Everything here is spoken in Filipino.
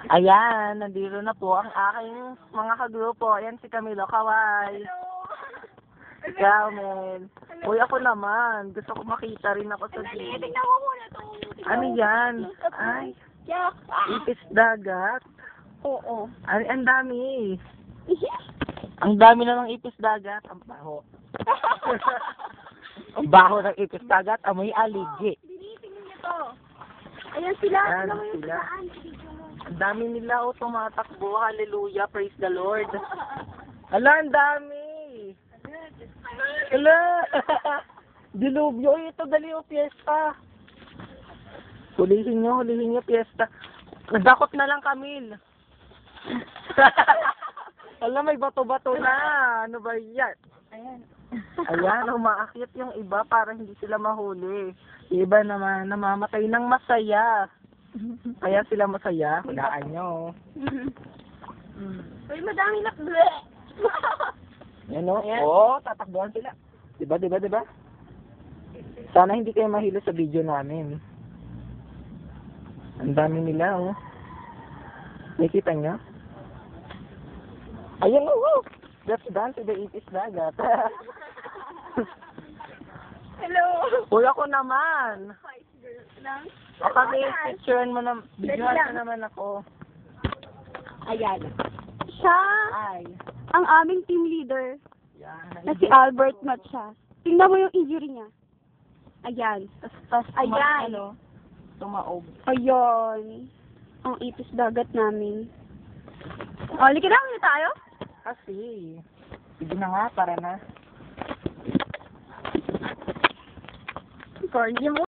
Ayan, nandito na po ang aking mga kagrupo. Ayan si Camilo Kaway. Ikaw, men. Uy, ako naman. Gusto ko makita rin ako sa video. Tignan mo muna itong... Ano yan? Ay, ipis dagat. Oo. Ay, ang dami. Ang dami na ng ipis dagat. Ang baho. Ang baho ng ipis dagat. Amoy aligi. Dinitingin niyo to. Ayan sila. Ayan Alam mo yung sila. saan. Ang dami nila o tumatakbo. Hallelujah. Praise the Lord. Hala, ang dami. Hala. Dilubyo. Uy, ito dali o piyesta. Hulihin nyo piyesta. Nagdakot na lang, Camille. Hala, may bato-bato na. Ano ba yan? Ayan. Ayan, umaakyat yung iba para hindi sila mahuli. Yung iba naman, namamatay ng masaya. Kaya sila masaya. Hulaan nyo. Uy, madami na. Bleh! Yan o. Ayan. Oo, tatakbuhan sila. Diba? Sana hindi kayo mahilo sa video namin. Ang dami nila, oh. Nakita nyo? Ayan, oh. Let's dance to the ipis dagat. Hello. Uy, ako naman. Lang. Kami, picturean mo na, videohan mo naman ako. Ayan. Siya Ay. ang aming team leader Yan. na si Albert Matcha. Tingnan mo yung injury niya. Ayan. Tas, Ayan. Tumaog. Ayun. Ang ipis dagat namin. O, lika na muna tayo. Kasi, sige na nga, para na. Corny mo.